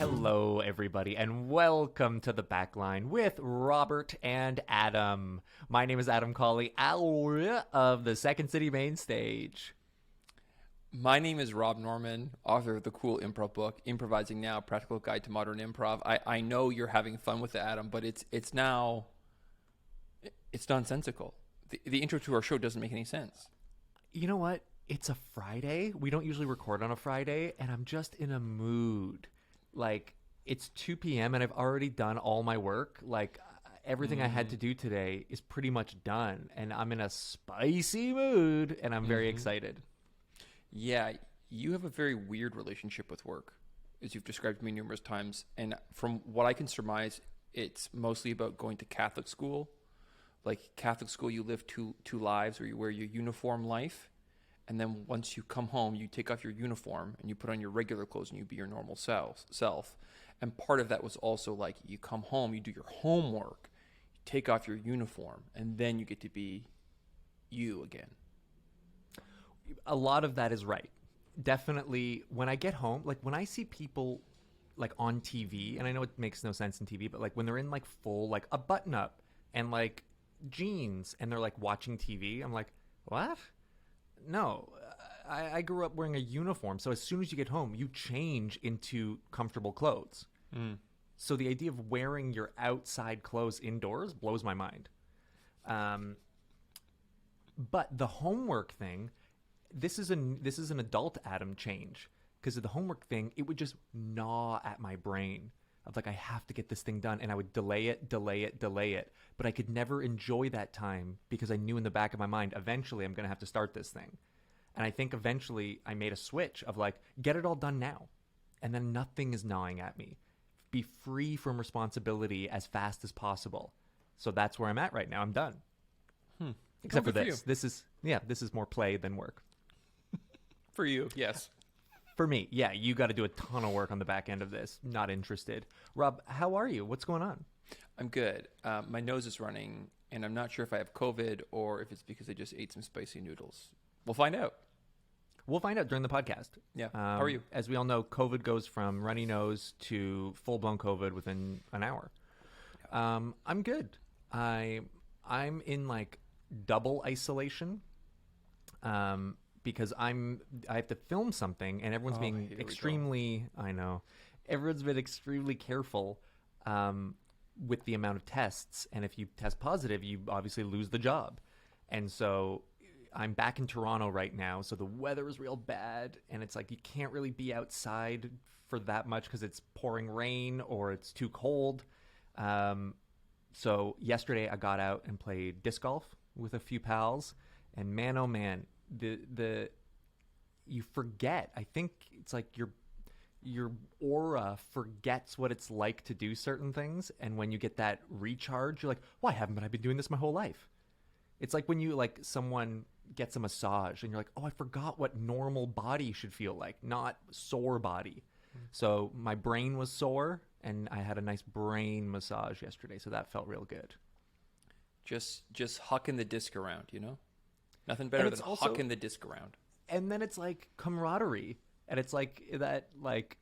Hello, everybody, and welcome to the Backline with Robert and Adam. My name is Adam Colley, owl of the Second City Main Stage. My name is Rob Norman, author of the cool improv book, Improvising Now, Practical Guide to Modern Improv. I know you're having fun with it, Adam, but it's nonsensical. The intro to our show doesn't make any sense. You know what? It's a Friday. We don't usually record on a Friday, and I'm just in a mood. Like, it's 2 p.m. and I've already done all my work. Like, everything I had to do today is pretty much done, and I'm in a spicy mood, and I'm very excited. Yeah, you have a very weird relationship with work, as you've described to me numerous times. And from what I can surmise, it's mostly about going to Catholic school. Like Catholic school, you live two lives where you wear your uniform life. And then once you come home, you take off your uniform and you put on your regular clothes and you be your normal self. And part of that was also like you come home, you do your homework, you take off your uniform, and then you get to be you again. A lot of that is right. Definitely, when I get home, like when I see people like on TV, and I know it makes no sense in TV, but like when they're in like full, like a button up and like jeans and they're like watching TV, I'm like, what? No, I grew up wearing a uniform. So as soon as you get home, you change into comfortable clothes. So the idea of wearing your outside clothes indoors blows my mind. But the homework thing, this is an adult Adam change, because of the homework thing, it would just gnaw at my brain of like, I have to get this thing done, and I would delay it, but I could never enjoy that time because I knew in the back of my mind, eventually I'm going to have to start this thing. And I think eventually I made a switch of like, get it all done now, and then nothing is gnawing at me. Be free from responsibility as fast as possible. So that's where I'm at right now. I'm done. Except for this. This is more play than work. For you, yes. For me, yeah, you got to do a ton of work on the back end of this. Not interested. Rob, how are you? What's going on? I'm good. My nose is running, and I'm not sure if I have COVID or if it's because I just ate some spicy noodles. We'll find out. We'll find out during the podcast. Yeah. How are you? As we all know, COVID goes from runny nose to full-blown COVID within an hour. I'm good. I'm in like double isolation. Because I have to film something, and everyone's being extremely, I know, everyone's been extremely careful with the amount of tests. And if you test positive, you obviously lose the job. And so I'm back in Toronto right now. So the weather is real bad, and it's like you can't really be outside for that much because it's pouring rain or it's too cold. So yesterday I got out and played disc golf with a few pals, and man, oh man, the you forget. I think it's like your aura forgets what it's like to do certain things, and when you get that recharge, you're like, why haven't I been doing this my whole life? It's like when you like someone gets a massage and you're like, oh, I forgot what normal body should feel like, not sore body. So my brain was sore, and I had a nice brain massage yesterday, so that felt real good. Just hucking the disc around, you know? Nothing better than hucking the disc around. And then it's like camaraderie. And it's like that, like,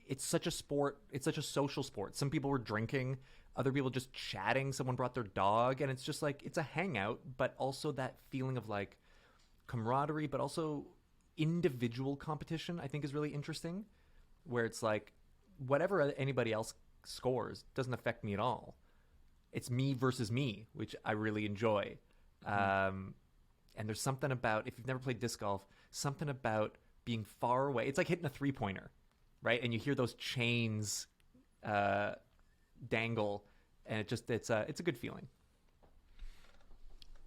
it's such a sport. It's such a social sport. Some people were drinking, other people just chatting. Someone brought their dog. And it's just like, it's a hangout, but also that feeling of like camaraderie, but also individual competition, I think is really interesting. Where it's like, whatever anybody else scores doesn't affect me at all. It's me versus me, which I really enjoy. And there's something about, if you've never played disc golf, something about being far away. It's like hitting a three-pointer, right? And you hear those chains dangle, and it's a good feeling.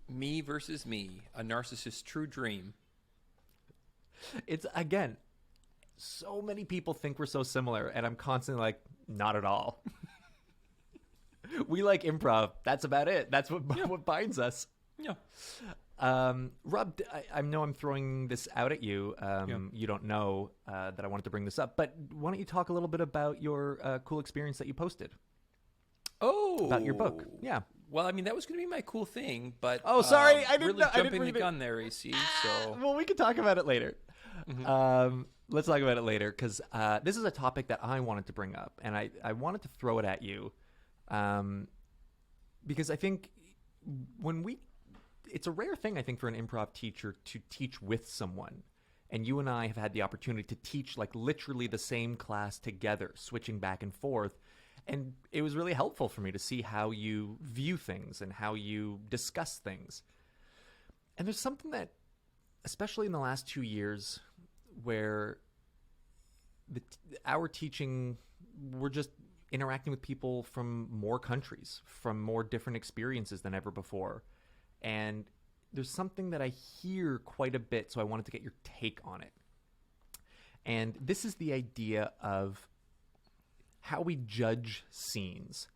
Me versus me, a narcissist's true dream. It's, again, so many people think we're so similar, and I'm constantly like, not at all. We like improv. That's about it. That's what binds us. Yeah. Rob, I know I'm throwing this out at you. You don't know that I wanted to bring this up, but why don't you talk a little bit about your cool experience that you posted? Oh, about your book. Yeah. Well, I mean, that was going to be my cool thing, but sorry, I didn't really know, jumping the gun there, AC. So well, we can talk about it later. Mm-hmm. let's talk about it later because this is a topic that I wanted to bring up, and I wanted to throw it at you, um, because I think when we, it's a rare thing I think for an improv teacher to teach with someone, and you and I have had the opportunity to teach like literally the same class together, switching back and forth, and it was really helpful for me to see how you view things and how you discuss things. And there's something that, especially in the last 2 years, where our teaching, we're just interacting with people from more countries, from more different experiences than ever before. And there's something that I hear quite a bit, so I wanted to get your take on it. And this is the idea of how we judge scenes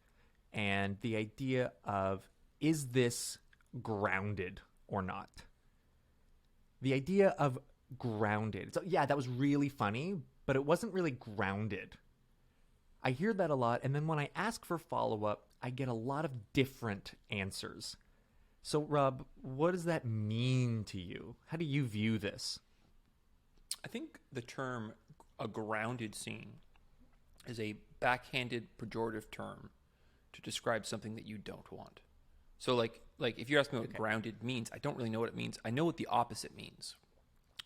and the idea of, is this grounded or not? The idea of grounded. So, yeah, that was really funny, but it wasn't really grounded. I hear that a lot, and then when I ask for follow-up, I get a lot of different answers. So, Rob, what does that mean to you? How do you view this? I think the term a grounded scene is a backhanded pejorative term to describe something that you don't want. So like if you ask me what grounded means, I don't really know what it means. I know what the opposite means,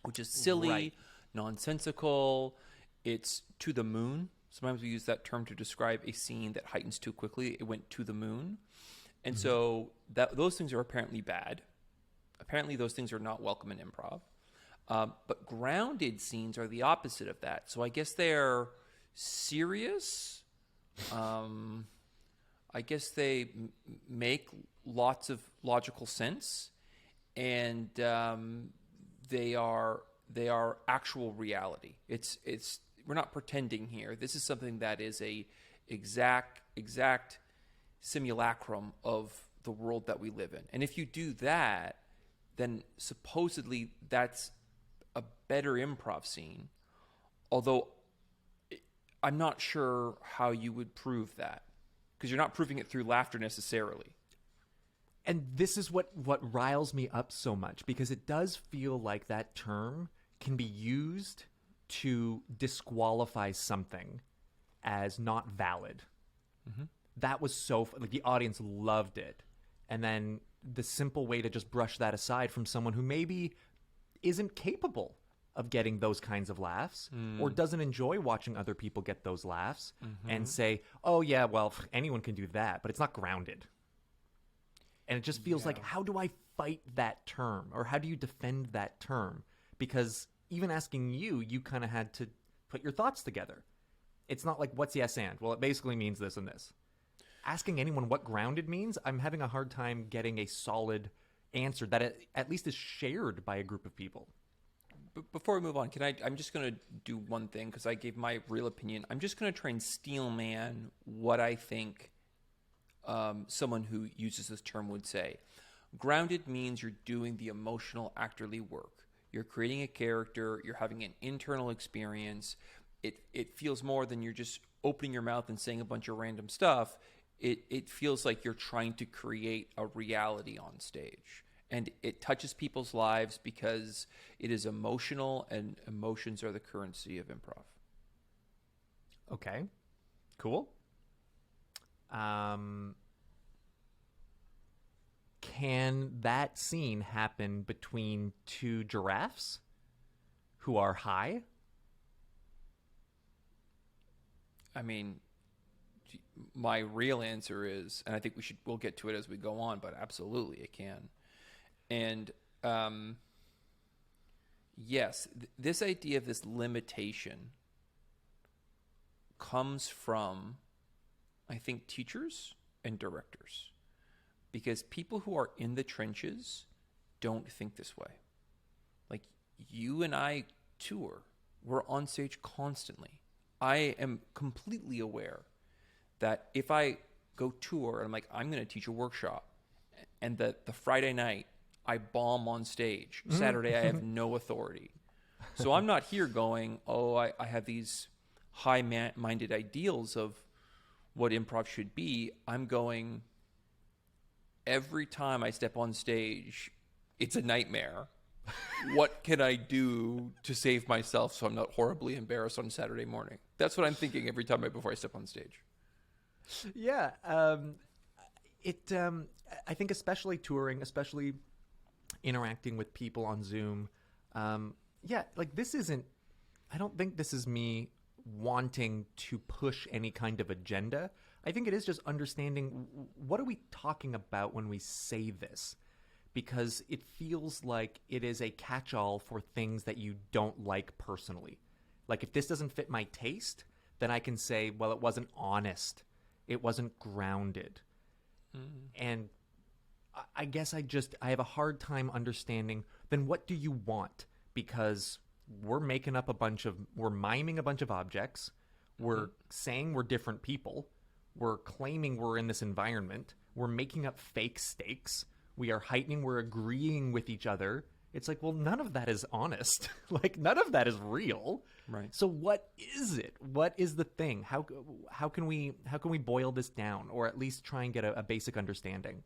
which is silly, Right. nonsensical. It's to the moon. Sometimes we use that term to describe a scene that heightens too quickly. It went to the moon. And so those things are apparently bad. Apparently those things are not welcome in improv. But grounded scenes are the opposite of that. So I guess they're serious. I guess they make lots of logical sense, and they are actual reality. It's we're not pretending here. This is something that is a exact simulacrum of the world that we live in. And if you do that, then supposedly that's a better improv scene. Although I'm not sure how you would prove that, because you're not proving it through laughter necessarily. And this is what riles me up so much, because it does feel like that term can be used to disqualify something as not valid. Mm-hmm. That was so like the audience loved it. And then the simple way to just brush that aside from someone who maybe isn't capable of getting those kinds of laughs or doesn't enjoy watching other people get those laughs and say, oh, yeah, well, anyone can do that, but it's not grounded. And it just feels like, how do I fight that term? Or how do you defend that term? Because even asking you kind of had to put your thoughts together. It's not like, what's yes and? Well, it basically means this and this. Asking anyone what grounded means, I'm having a hard time getting a solid answer that at least is shared by a group of people. Before we move on, I'm just going to do one thing, because I gave my real opinion. I'm just going to try and steel man what I think someone who uses this term would say. Grounded means you're doing the emotional actorly work. You're creating a character. You're having an internal experience. It feels more than you're just opening your mouth and saying a bunch of random stuff. It feels like you're trying to create a reality on stage. And it touches people's lives because it is emotional, and emotions are the currency of improv. Okay, cool. Can that scene happen between two giraffes who are high? I mean, my real answer is, and I think we'll get to it as we go on, but absolutely it can. And yes, this idea of this limitation comes from, I think, teachers and directors, because people who are in the trenches don't think this way. Like, you and I tour, we're on stage constantly. I am completely aware that if I go tour and I'm like, I'm going to teach a workshop, and the Friday night I bomb on stage, Saturday I have no authority. So I'm not here going, oh, I have these high-minded ideals of what improv should be. I'm going, every time I step on stage, it's a nightmare. What can I do to save myself so I'm not horribly embarrassed on Saturday morning? That's what I'm thinking every time before I step on stage. Yeah. I think especially touring, especially interacting with people on Zoom. Yeah, like this isn't, I don't think this is me wanting to push any kind of agenda. I think it is just understanding what are we talking about when we say this? Because it feels like it is a catch-all for things that you don't like personally. Like if this doesn't fit my taste, then I can say, well, it wasn't honest. It wasn't grounded. And I guess I have a hard time understanding, then what do you want? Because we're miming a bunch of objects. We're saying we're different people. We're claiming we're in this environment. We're making up fake stakes. We are heightening. We're agreeing with each other. It's like, well, none of that is honest. Like, none of that is real. Right. So what is it? What is the thing? How can we boil this down, or at least try and get a basic understanding?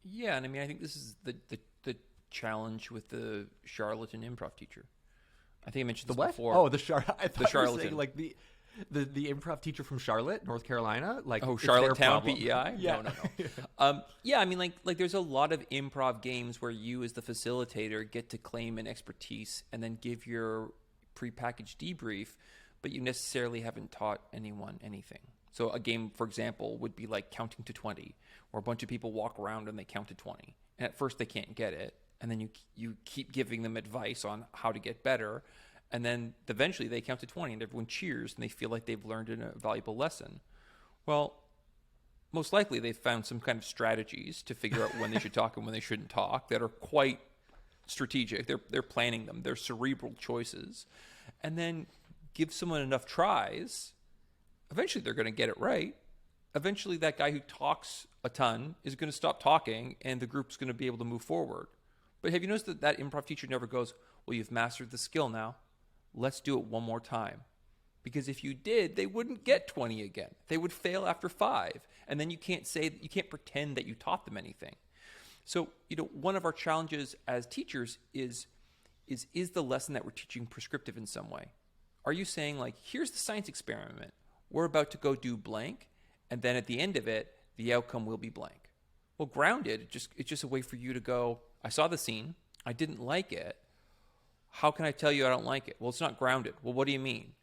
Yeah, and I mean, I think this is the challenge with the charlatan improv teacher. I think I mentioned this before. Oh, the charlatan. I thought you were charlatan. saying, like the improv teacher from Charlotte, North Carolina. Like, Oh, it's their Charlottetown, problem. PEI? Yeah. No. Yeah, I mean, like there's a lot of improv games where you, as the facilitator, get to claim an expertise and then give your prepackaged debrief, but you necessarily haven't taught anyone anything. So a game, for example, would be like counting to 20, where a bunch of people walk around and they count to 20. And at first they can't get it, and then you keep giving them advice on how to get better, and then eventually they count to 20 and everyone cheers and they feel like they've learned a valuable lesson. Well, most likely they've found some kind of strategies to figure out when they should talk and when they shouldn't talk that are quite strategic. They're planning them. They're cerebral choices. And then give someone enough tries, eventually they're going to get it right. Eventually that guy who talks a ton is going to stop talking and the group's going to be able to move forward. But have you noticed that improv teacher never goes, well, you've mastered the skill now. Let's do it one more time. Because if you did, they wouldn't get 20 again. They would fail after 5. And then you can't pretend that you taught them anything. So, one of our challenges as teachers is the lesson that we're teaching prescriptive in some way? Are you saying, like, here's the science experiment. We're about to go do blank, and then at the end of it, the outcome will be blank. Well, grounded, it's just a way for you to go, I saw the scene, I didn't like it. How can I tell you I don't like it? Well, it's not grounded. Well, what do you mean?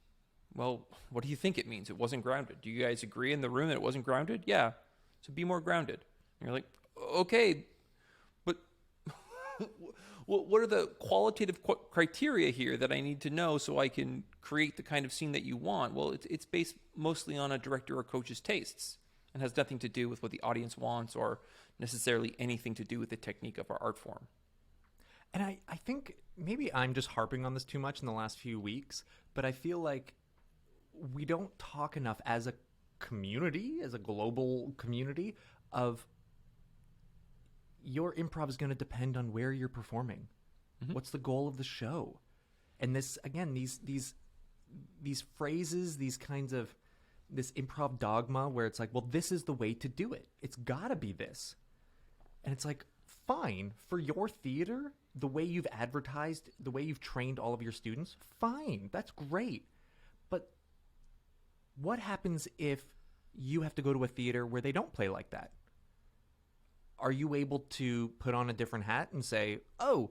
Well, what do you think it means? It wasn't grounded. Do you guys agree in the room that it wasn't grounded? Yeah. So be more grounded. And you're like, okay, but what are the qualitative criteria here that I need to know so I can create the kind of scene that you want? Well, it's based mostly on a director or coach's tastes and has nothing to do with what the audience wants or necessarily anything to do with the technique of our art form. And I think maybe I'm just harping on this too much in the last few weeks, but I feel like we don't talk enough as a community, as a global community, of your improv is going to depend on where you're performing. Mm-hmm. What's the goal of the show? And this, again, these phrases, these kinds of, this improv dogma where it's like, well, this is the way to do it. It's got to be this. And it's like, fine, for your theater, the way you've advertised, the way you've trained all of your students, fine, that's great. But what happens if you have to go to a theater where they don't play like that? Are you able to put on a different hat and say, oh,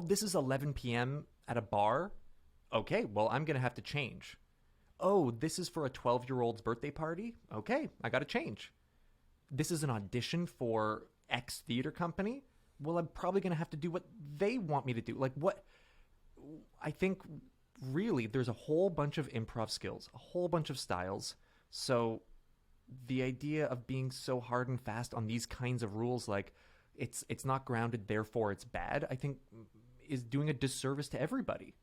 this is 11 p.m. at a bar? Okay, well, I'm going to have to change. Oh, this is for a 12-year-old's birthday party? Okay, I got to change. This is an audition for X theater company? Well, I'm probably going to have to do what they want me to do. Like, what? I think really there's a whole bunch of improv skills, a whole bunch of styles. So the idea of being so hard and fast on these kinds of rules, like it's not grounded, therefore it's bad, I think is doing a disservice to everybody.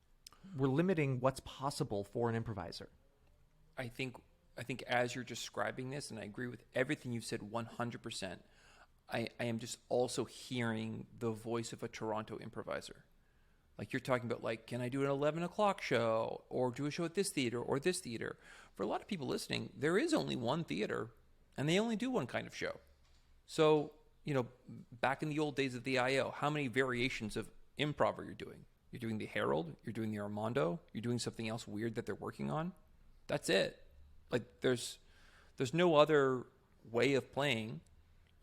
We're limiting what's possible for an improviser. I think as you're describing this, and I agree with everything you've said 100%, I am just also hearing the voice of a Toronto improviser. Like you're talking about, like, can I do an 11 o'clock show or do a show at this theater or this theater? For a lot of people listening, there is only one theater and they only do one kind of show. So, back in the old days of the IO, how many variations of improv are you doing? You're doing the Herald, you're doing the Armando, you're doing something else weird that they're working on. That's it. Like there's no other way of playing.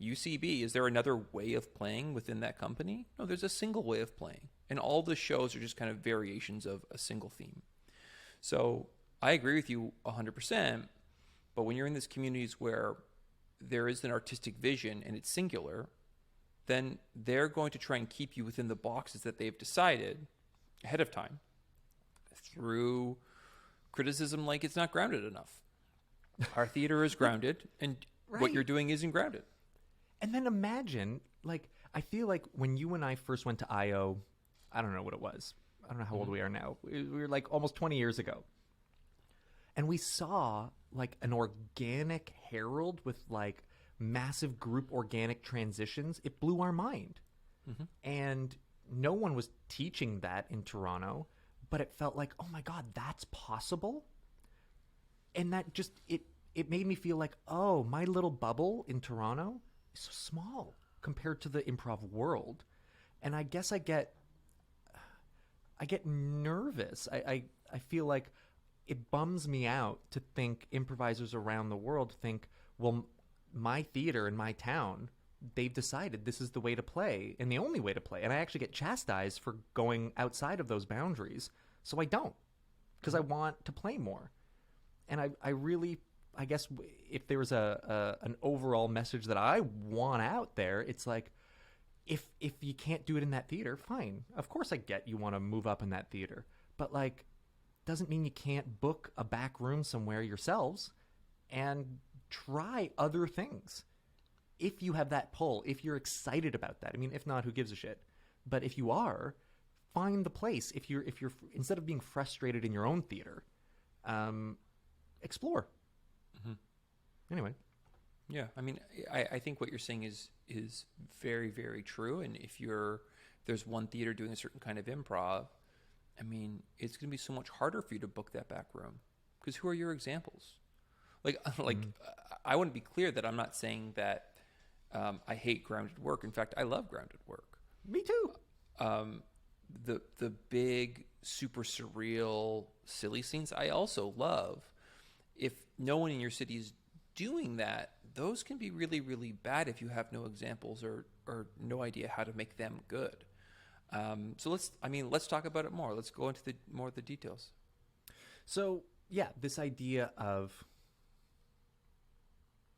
UCB, is there another way of playing within that company? No, there's a single way of playing. And all the shows are just kind of variations of a single theme. So I agree with you 100%, but when you're in these communities where there is an artistic vision and it's singular, then they're going to try and keep you within the boxes that they've decided ahead of time through criticism like it's not grounded enough. Our theater is grounded, and what you're doing isn't grounded. And then imagine, like, I feel like when you and I first went to IO, I don't know what it was. I don't know how old we are now. We were like almost 20 years ago. And we saw like an organic Herald with like massive group organic transitions. It blew our mind. And no one was teaching that in Toronto, but it felt like, oh my God, that's possible. And that just, it made me feel like, oh, my little bubble in Toronto is so small compared to the improv world. And I guess I get nervous. I feel like it bums me out to think improvisers around the world think, well, my theater in my town, they've decided this is the way to play and the only way to play. And I actually get chastised for going outside of those boundaries. So I don't, because I want to play more. And I really, I guess if there was an overall message that I want out there, it's like, if you can't do it in that theater, fine. Of course I get you want to move up in that theater. But like, doesn't mean you can't book a back room somewhere yourselves and try other things. If you have that pull, if you're excited about that. I mean, if not, who gives a shit? But if you are, find the place. If you're instead of being frustrated in your own theater, explore. Anyway. Yeah, I mean, I think what you're saying is very, very true. And if there's one theater doing a certain kind of improv, I mean, it's going to be so much harder for you to book that back room because who are your examples? Like, I want to be clear that I'm not saying that I hate grounded work. In fact, I love grounded work. Me too. The big, super surreal, silly scenes I also love. If no one in your city is doing that, those can be really, really bad if you have no examples or no idea how to make them good. So let's talk about it more. Let's go into more of the details. So yeah, this idea of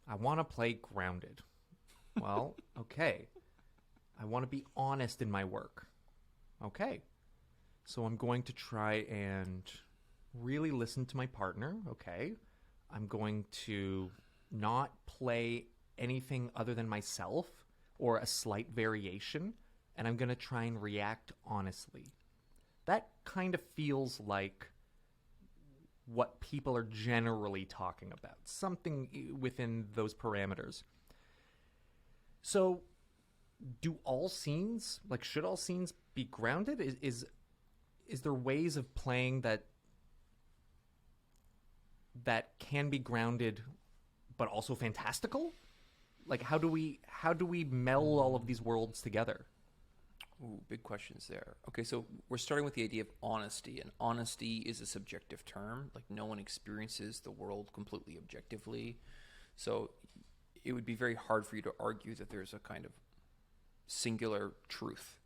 I want to play grounded. Well, okay. I want to be honest in my work. Okay. So I'm going to try and really listen to my partner. Okay. I'm going to not play anything other than myself or a slight variation, and I'm going to try and react honestly. That kind of feels like what people are generally talking about, something within those parameters. So do all scenes, like should all scenes be grounded? Is there ways of playing that can be grounded but also fantastical? Like how do we meld all of these worlds together? Ooh, big questions there. Okay, so we're starting with the idea of honesty, and honesty is a subjective term. Like no one experiences the world completely objectively. So it would be very hard for you to argue that there's a kind of singular truth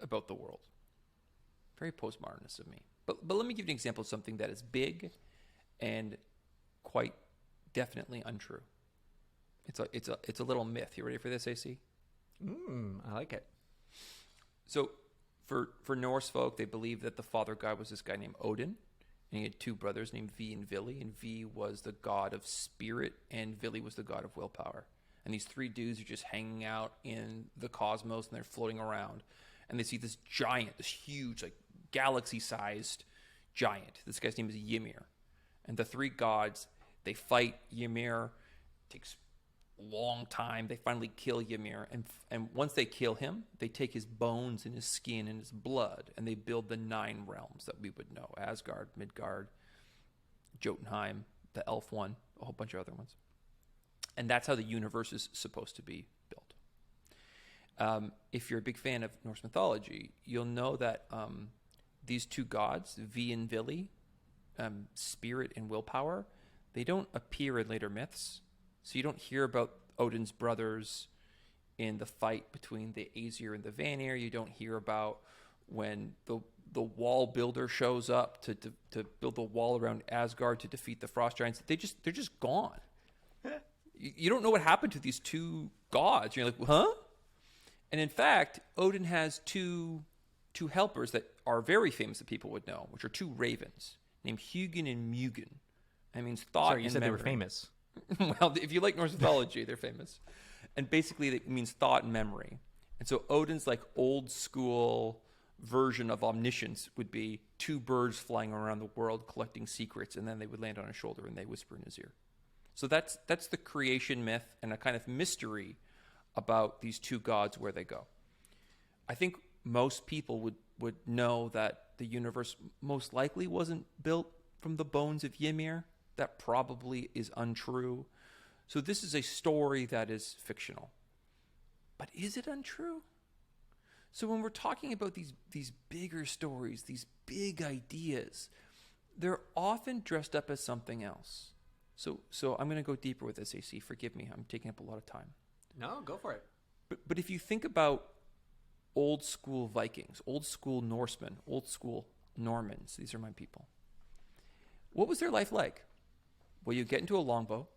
about the world. Very postmodernist of me. But let me give you an example of something that is big and quite definitely untrue. It's a little myth. You ready for this, AC? I like it. So for Norse folk, they believe that the father god was this guy named Odin, and he had two brothers named V and Vili, and V was the god of spirit, and Vili was the god of willpower. And these three dudes are just hanging out in the cosmos, and they're floating around, and they see this giant, this huge, like galaxy-sized giant. This guy's name is Ymir. And the three gods, they fight Ymir. It takes a long time. They finally kill Ymir. And once they kill him, they take his bones and his skin and his blood, and they build the 9 realms that we would know. Asgard, Midgard, Jotunheim, the elf one, a whole bunch of other ones. And that's how the universe is supposed to be built. if you're a big fan of Norse mythology, you'll know that these two gods, V and Vili, spirit and willpower, they don't appear in later myths. So you don't hear about Odin's brothers in the fight between the Aesir and the Vanir. You don't hear about when the wall builder shows up to build the wall around Asgard to defeat the frost giants. They're just gone. You don't know what happened to these two gods. You're like, huh? And in fact, Odin has two helpers that are very famous that people would know, which are two ravens named Hugin and Mugen. That means thought. Sorry, you and said memory. they were famous. Well, if you like Norse mythology, they're famous. And basically, it means thought and memory. And so Odin's like old school version of omniscience would be two birds flying around the world collecting secrets, and then they would land on his shoulder and they whisper in his ear. So that's the creation myth and a kind of mystery about these two gods, where they go. I think most people would know that the universe most likely wasn't built from the bones of Ymir. That probably is untrue. So this is a story that is fictional. But is it untrue? So when we're talking about these bigger stories, these big ideas, they're often dressed up as something else. So I'm going to go deeper with this, AC. Forgive me. I'm taking up a lot of time. No, go for it. But if you think about old school Vikings, old school Norsemen, old school Normans, these are my people. What was their life like? Well, you get into a longboat,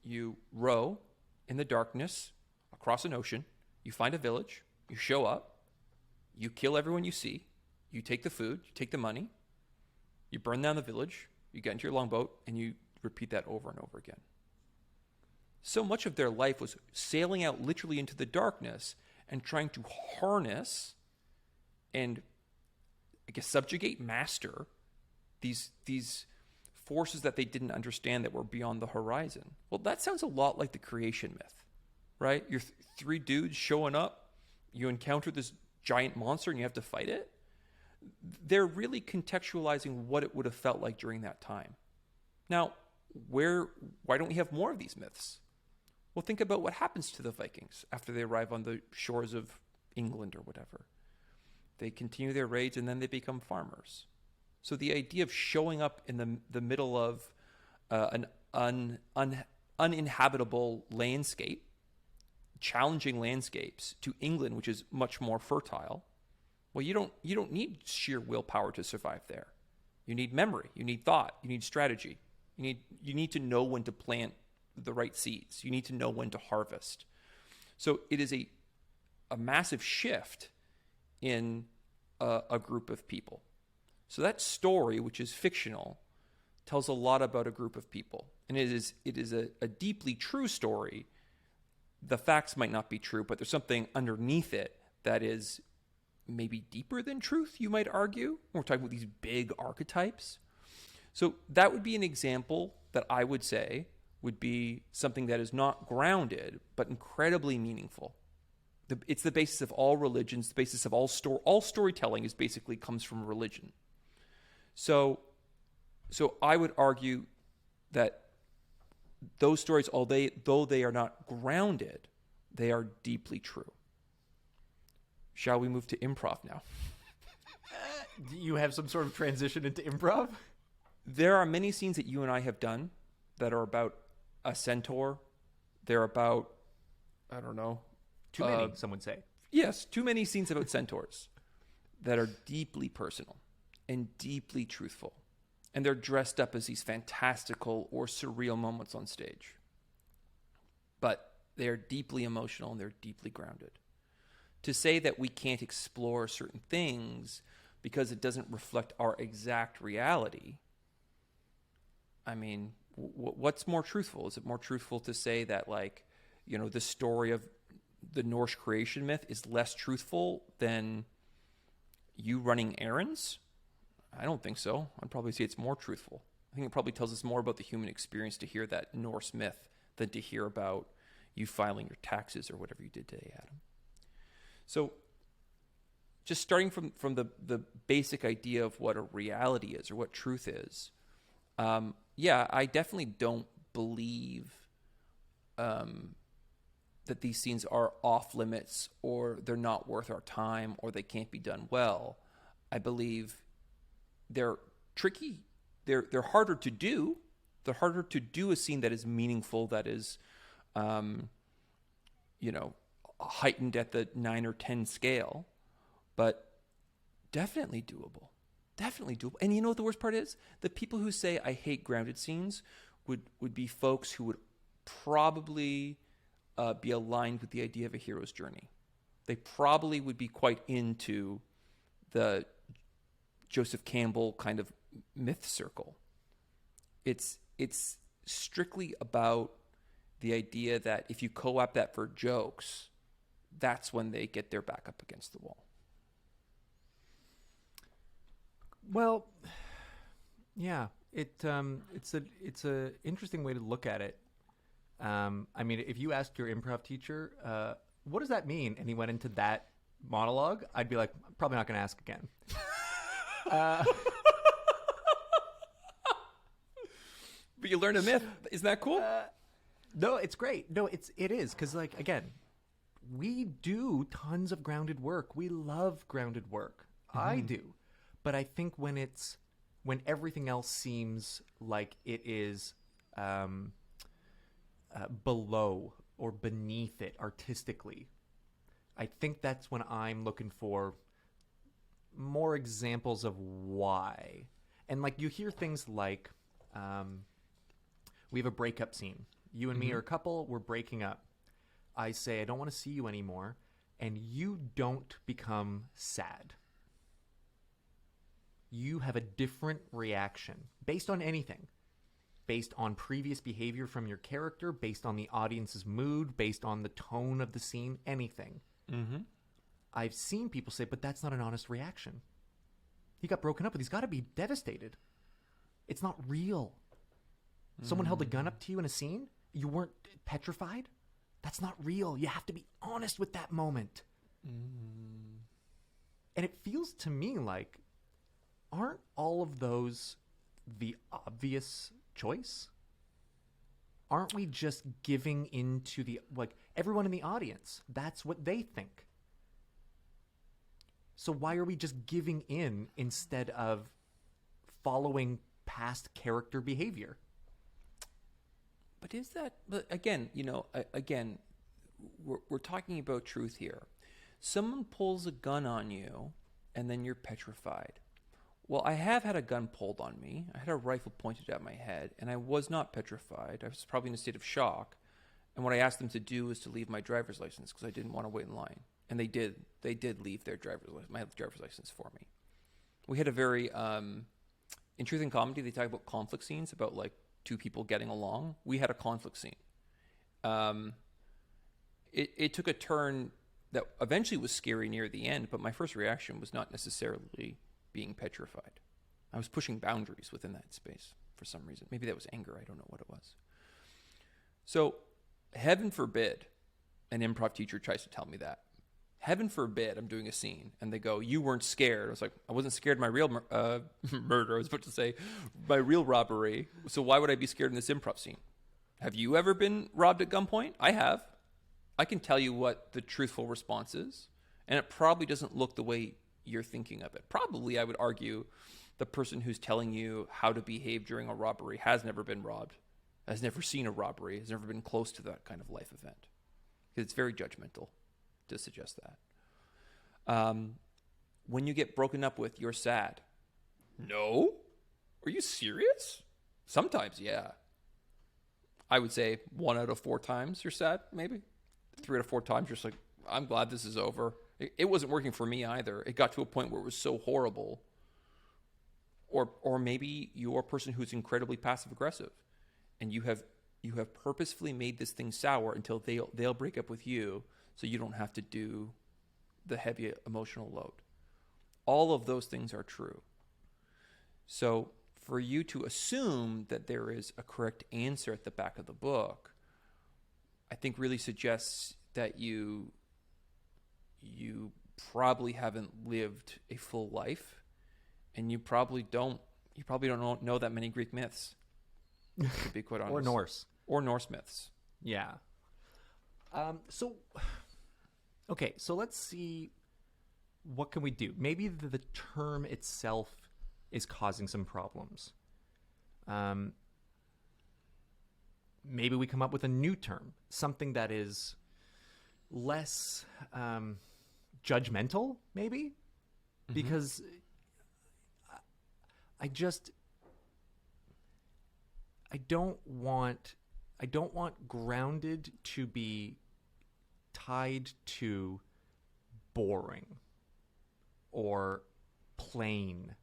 you row in the darkness across an ocean, you find a village, you show up, you kill everyone you see, you take the food, you take the money, you burn down the village, you get into your longboat, and you repeat that over and over again. So much of their life was sailing out literally into the darkness and trying to harness and, I guess, subjugate, master these forces that they didn't understand that were beyond the horizon. Well, that sounds a lot like the creation myth, right? You're three dudes showing up, you encounter this giant monster and you have to fight it. They're really contextualizing what it would have felt like during that time. Now, why don't we have more of these myths? Well, think about what happens to the Vikings after they arrive on the shores of England or whatever. They continue their raids and then they become farmers. So the idea of showing up in the middle of an uninhabitable landscape, challenging landscapes to England, which is much more fertile, well, you don't need sheer willpower to survive there. You need memory, you need thought, you need strategy. You need to know when to plant the right seeds. You need to know when to harvest. So it is a massive shift in a group of people. So that story, which is fictional, tells a lot about a group of people. And it is a deeply true story. The facts might not be true, but there's something underneath it that is maybe deeper than truth, you might argue. We're talking about these big archetypes. So that would be an example that I would say would be something that is not grounded, but incredibly meaningful. It's the basis of all religions, the basis of all storytelling is basically comes from religion. So I would argue that those stories, though they are not grounded, they are deeply true. Shall we move to improv now? Do you have some sort of transition into improv? There are many scenes that you and I have done that are about a centaur. They're about, I don't know. Too many, some would say. Yes, too many scenes about centaurs that are deeply personal and deeply truthful. And they're dressed up as these fantastical or surreal moments on stage. But they're deeply emotional and they're deeply grounded. To say that we can't explore certain things because it doesn't reflect our exact reality, I mean, what's more truthful? Is it more truthful to say that, like, you know, the story of the Norse creation myth is less truthful than you running errands? I don't think so. I'd probably say it's more truthful. I think it probably tells us more about the human experience to hear that Norse myth than to hear about you filing your taxes or whatever you did today, Adam. So just starting from the basic idea of what a reality is or what truth is, I definitely don't believe that these scenes are off limits or they're not worth our time or they can't be done well. I believe they're tricky. They're harder to do. They're harder to do a scene that is meaningful, that is, heightened at the 9 or 10 scale, but definitely doable. Definitely doable. And you know what the worst part is? The people who say I hate grounded scenes would be folks who would probably be aligned with the idea of a hero's journey. They probably would be quite into the Joseph Campbell kind of myth circle. It's strictly about the idea that if you co-opt that for jokes, that's when they get their back up against the wall. Well, yeah, it's a interesting way to look at it. I mean, if you asked your improv teacher, what does that mean? And he went into that monologue, I'd be like, I'm probably not going to ask again. But you learn a myth. Isn't that cool? No, it's great. No, it is. Because, like, again, we do tons of grounded work. We love grounded work. Mm-hmm. I do. But I think when everything else seems like it is below or beneath it artistically, I think that's when I'm looking for more examples of why. And, like, you hear things like, we have a breakup scene. You and me are a couple. We're breaking up. I say, I don't want to see you anymore. And you don't become sad. You have a different reaction based on anything. Based on previous behavior from your character, based on the audience's mood, based on the tone of the scene, anything. Mm-hmm. I've seen people say, but that's not an honest reaction. He got broken up with. He's got to be devastated. It's not real. Someone held a gun up to you in a scene. You weren't petrified. That's not real. You have to be honest with that moment. And it feels to me like, aren't all of those the obvious choice? Aren't we just giving into the, like, everyone in the audience, that's what they think. So why are we just giving in instead of following past character behavior? But is that, but again, we're talking about truth here. Someone pulls a gun on you and then you're petrified. Well, I have had a gun pulled on me. I had a rifle pointed at my head and I was not petrified. I was probably in a state of shock. And what I asked them to do was to leave my driver's license because I didn't want to wait in line. And they did. They did leave their my driver's license for me. We had a very, in Truth and Comedy, they talk about conflict scenes, about like two people getting along. We had a conflict scene. It took a turn that eventually was scary near the end, but my first reaction was not necessarily being petrified. I was pushing boundaries within that space for some reason. Maybe that was anger. I don't know what it was. So, heaven forbid an improv teacher tries to tell me that. Heaven forbid I'm doing a scene and they go, you weren't scared. I was like, I wasn't scared of my real murder. I was about to say my real robbery. So why would I be scared in this improv scene? Have you ever been robbed at gunpoint? I have. I can tell you what the truthful response is. And it probably doesn't look the way you're thinking of it. Probably, I would argue, the person who's telling you how to behave during a robbery has never been robbed, has never seen a robbery, has never been close to that kind of life event. Because it's very judgmental to suggest that. When you get broken up with, you're sad. No? Are you serious? Sometimes, yeah. I would say 1 out of 4 times you're sad, maybe. 3 out of 4 times you're just like, I'm glad this is over. It wasn't working for me either. It got to a point where it was so horrible. Or maybe you're a person who's incredibly passive aggressive, and you have purposefully made this thing sour until they'll break up with you, so you don't have to do the heavy emotional load. All of those things are true. So for you to assume that there is a correct answer at the back of the book, I think really suggests that you probably haven't lived a full life, and you probably don't know that many Greek myths, to be quite honest. Or Norse myths. Yeah. So, okay, so let's see, what can we do? Maybe the term itself is causing some problems. Um, Maybe we come up with a new term, something that is less judgmental, maybe, because I just I don't want grounded to be tied to boring or plain.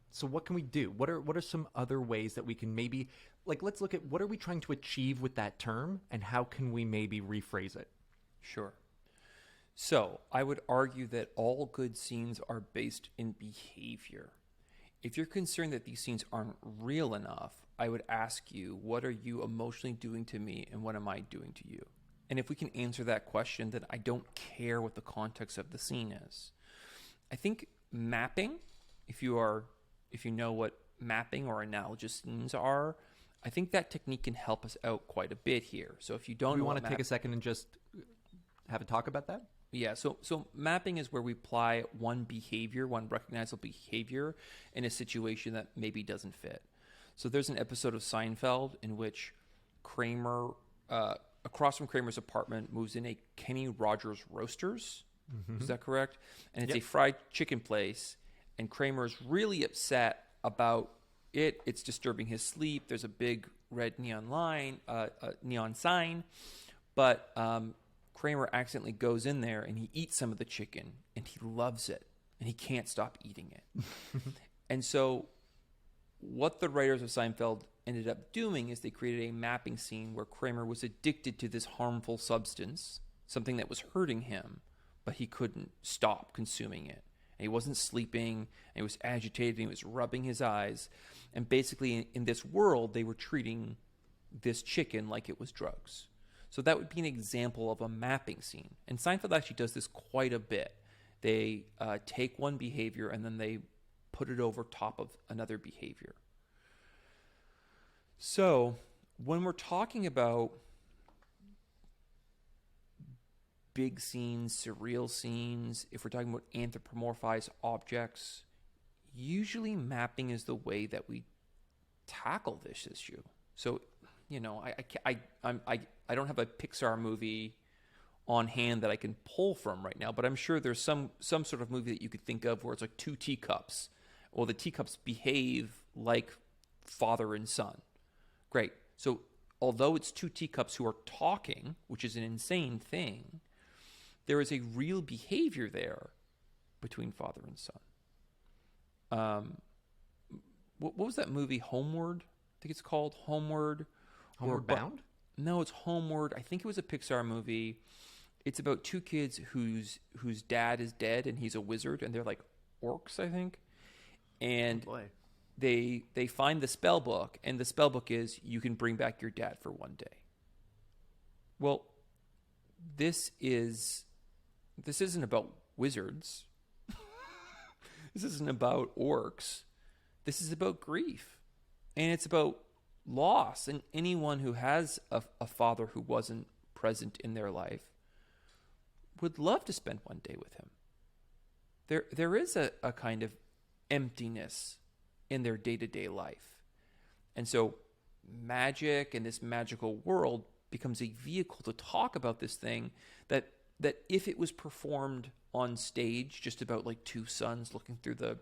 So what can we do? What are some other ways that we can maybe, like, let's look at what are we trying to achieve with that term and how can we maybe rephrase it? Sure. So I would argue that all good scenes are based in behavior. If you're concerned that these scenes aren't real enough, I would ask you, what are you emotionally doing to me and what am I doing to you? And if we can answer that question, then I don't care what the context of the scene is. I think mapping, if you know what mapping or analogous scenes are, I think that technique can help us out quite a bit here. So if you don't Do we want to take a second and just have a talk about that? Yeah, so mapping is where we apply one behavior, one recognizable behavior in a situation that maybe doesn't fit. So there's an episode of Seinfeld in which Kramer, across from Kramer's apartment, moves in a Kenny Rogers Roasters. Mm-hmm. Is that correct? And it's a fried chicken place, and Kramer's really upset about it. It's disturbing his sleep. There's a big red neon sign, but Kramer accidentally goes in there and he eats some of the chicken and he loves it and he can't stop eating it. And so what the writers of Seinfeld ended up doing is they created a mapping scene where Kramer was addicted to this harmful substance, something that was hurting him, but he couldn't stop consuming it. And he wasn't sleeping, and he was agitated, and he was rubbing his eyes. And basically in this world, they were treating this chicken like it was drugs. So that would be an example of a mapping scene. And Seinfeld actually does this quite a bit. They take one behavior and then they put it over top of another behavior. So when we're talking about big scenes, surreal scenes, if we're talking about anthropomorphized objects, usually mapping is the way that we tackle this issue. So, you know, I don't have a Pixar movie on hand that I can pull from right now, but I'm sure there's some sort of movie that you could think of where it's like two teacups. Well, the teacups behave like father and son. Great. So although it's two teacups who are talking, which is an insane thing, there is a real behavior there between father and son. What was that movie, Homeward? I think it's called Homeward. Homeward Bound? No, it's Homeward. I think it was a Pixar movie. It's about two kids whose dad is dead and he's a wizard and they're like orcs, I think. And they find the spell book, and the spell book is you can bring back your dad for one day. Well, this isn't about wizards. This isn't about orcs. This is about grief. And it's about loss. And anyone who has a father who wasn't present in their life would love to spend one day with him. There is a kind of emptiness in their day-to-day life. And so magic and this magical world becomes a vehicle to talk about this thing that if it was performed on stage, just about like two sons looking through the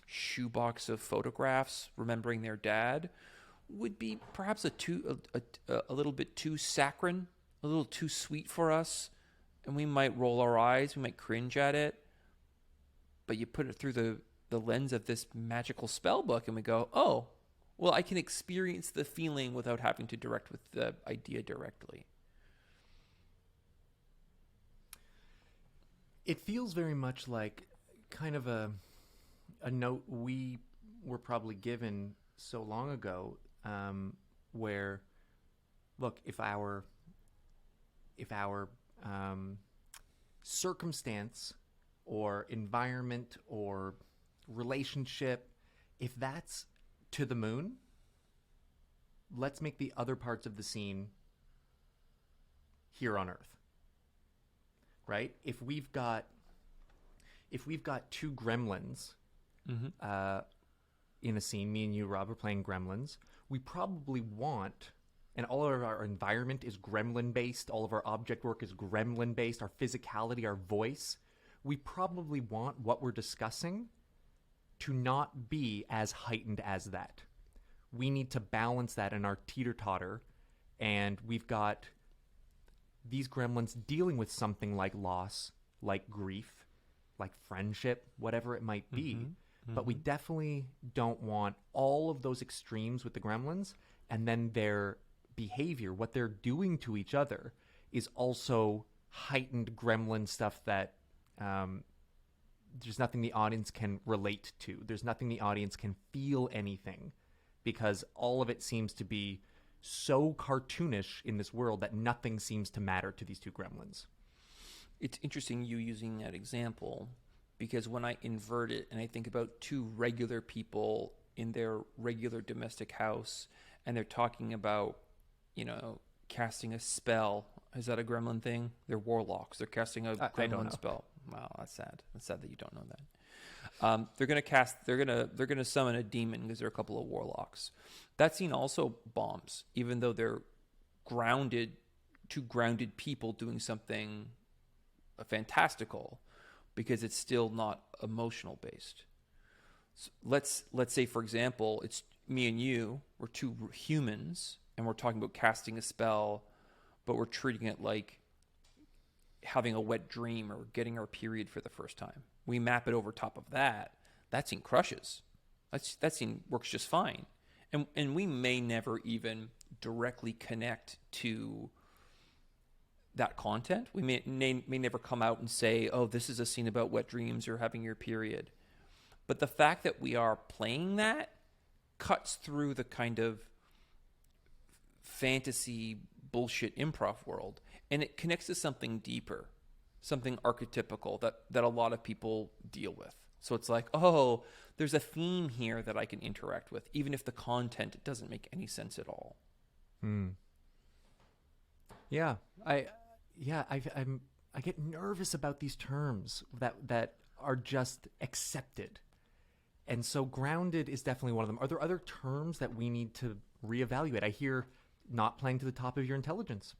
shoebox of photographs, remembering their dad, would be perhaps a little bit too saccharine, a little too sweet for us, and we might roll our eyes, we might cringe at it. But you put it through the lens of this magical spell book, and we go, oh, well, I can experience the feeling without having to direct with the idea directly. It feels very much like kind of a note we were probably given so long ago, where, look, if our circumstance or environment or relationship, if that's to the moon, let's make the other parts of the scene here on Earth, right? If we've got two gremlins in a scene, me and you, Rob, are playing gremlins, we probably want, and all of our environment is gremlin based, all of our object work is gremlin based, our physicality, our voice, we probably want what we're discussing to not be as heightened as that. We need to balance that in our teeter-totter, and we've got these gremlins dealing with something like loss, like grief, like friendship, whatever it might be. But we definitely don't want all of those extremes with the gremlins, and then their behavior, what they're doing to each other, is also heightened gremlin stuff that there's nothing the audience can relate to. There's nothing the audience can feel anything, because all of it seems to be so cartoonish in this world that nothing seems to matter to these two gremlins. It's interesting you using that example, because when I invert it and I think about two regular people in their regular domestic house and they're talking about, casting a spell. Is that a gremlin thing? They're warlocks. They're casting a gremlin spell. Wow, that's sad. That's sad that you don't know that. They're gonna summon a demon because they're a couple of warlocks. That scene also bombs, even though they're two grounded people doing something fantastical, because it's still not emotional based. So let's say, for example, it's me and you, we're two humans, and we're talking about casting a spell, but we're treating it like having a wet dream or getting our period for the first time. We map it over top of that. That scene crushes. That scene works just fine. And we may never even directly connect to that content. We may never come out and say, oh, this is a scene about wet dreams or having your period. But the fact that we are playing that cuts through the kind of fantasy bullshit improv world, and it connects to something deeper, something archetypical that a lot of people deal with. So it's like, oh, there's a theme here that I can interact with, even if the content doesn't make any sense at all. Yeah, I get nervous about these terms that are just accepted. And so grounded is definitely one of them. Are there other terms that we need to reevaluate? I hear not playing to the top of your intelligence.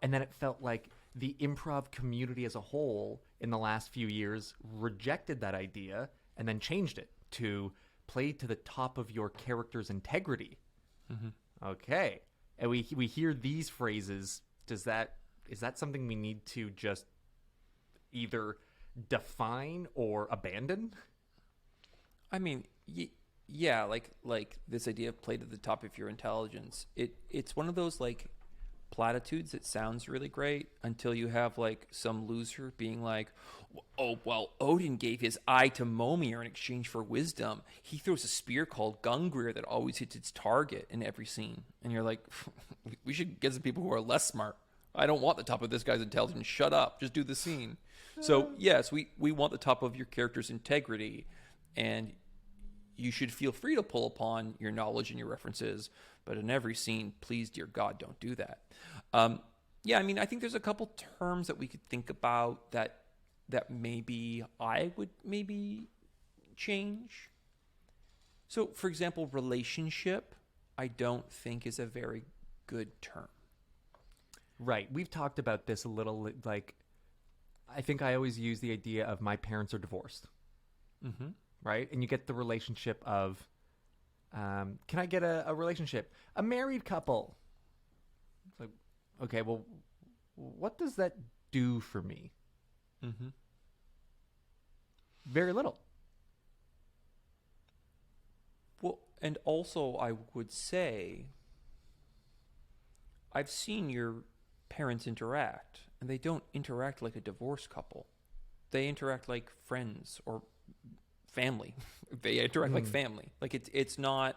And then it felt like the improv community as a whole in the last few years rejected that idea and then changed it to play to the top of your character's integrity. Okay. And we hear these phrases. Is that something we need to just either define or abandon? I mean, yeah, like this idea of play to the top of your intelligence. It's one of those like platitudes that sounds really great until you have like some loser being like, oh, well, Odin gave his eye to Momir in exchange for wisdom. He throws a spear called Gungrir that always hits its target in every scene. And you're like, we should get some people who are less smart. I don't want the top of this guy's intelligence. Shut up. Just do the scene. So, yes, we want the top of your character's integrity, and you should feel free to pull upon your knowledge and your references, but in every scene, please, dear God, don't do that. Yeah, I mean, I think there's a couple terms that we could think about that maybe I would maybe change. So, for example, relationship, I don't think is a very good term. Right. We've talked about this a little. Like, I think I always use the idea of my parents are divorced. Right? And you get the relationship of, can I get a relationship? A married couple. It's like, okay, well, what does that do for me? Very little. Well, and also I would say, I've seen your parents interact, and they don't interact like a divorced couple. They interact like friends or family. They interact like family. Like it's not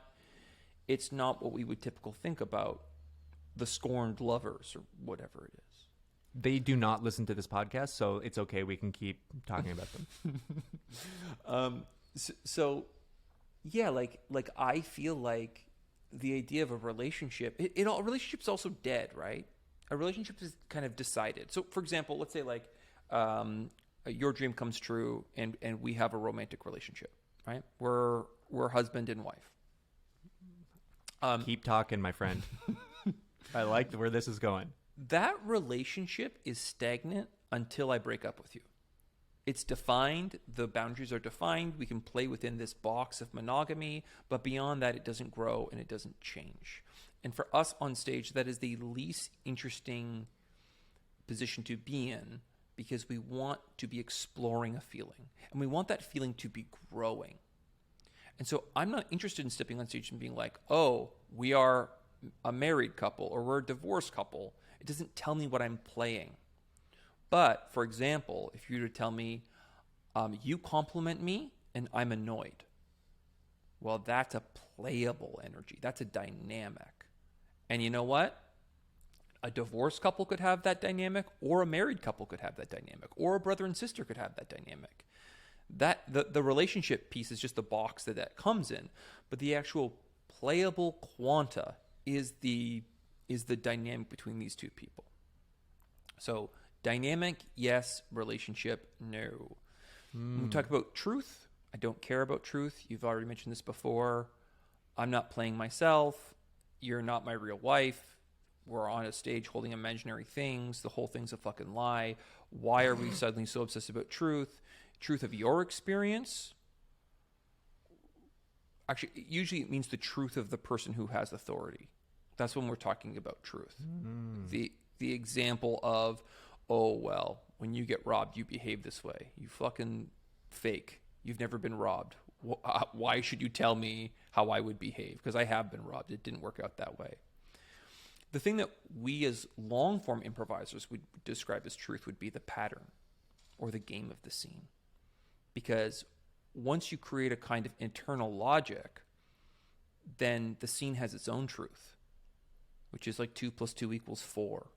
what we would typically think about the scorned lovers or whatever it is. They do not listen to this podcast, so it's okay. We can keep talking about them. So yeah, like I feel like the idea of a relationship, a relationship's also dead, right? A relationship is kind of decided. So, for example, let's say like your dream comes true, and we have a romantic relationship, right? We're husband and wife. Keep talking, my friend. I like where this is going. That relationship is stagnant until I break up with you. It's defined. The boundaries are defined. We can play within this box of monogamy, but beyond that, it doesn't grow and it doesn't change. And for us on stage, that is the least interesting position to be in, because we want to be exploring a feeling, and we want that feeling to be growing. And so I'm not interested in stepping on stage and being like, oh, we are a married couple or we're a divorced couple. It doesn't tell me what I'm playing. But, for example, if you were to tell me, you compliment me and I'm annoyed, well, that's a playable energy. That's a dynamic. And you know what? A divorced couple could have that dynamic, or a married couple could have that dynamic, or a brother and sister could have that dynamic. That the relationship piece is just the box that comes in, but the actual playable quanta is the dynamic between these two people. So dynamic, yes. Relationship, no. When we talk about truth, I don't care about truth. You've already mentioned this before. I'm not playing myself. You're not my real wife. We're on a stage holding imaginary things. The whole thing's a fucking lie. Why are we suddenly so obsessed about truth? Truth of your experience? Actually, usually it means the truth of the person who has authority. That's when we're talking about truth. The example of, oh, well, when you get robbed, you behave this way. You fucking fake. You've never been robbed. Why should you tell me how I would behave? Because I have been robbed. It didn't work out that way. The thing that we as long-form improvisers would describe as truth would be the pattern or the game of the scene. Because once you create a kind of internal logic, then the scene has its own truth, which is like 2 + 2 = 4.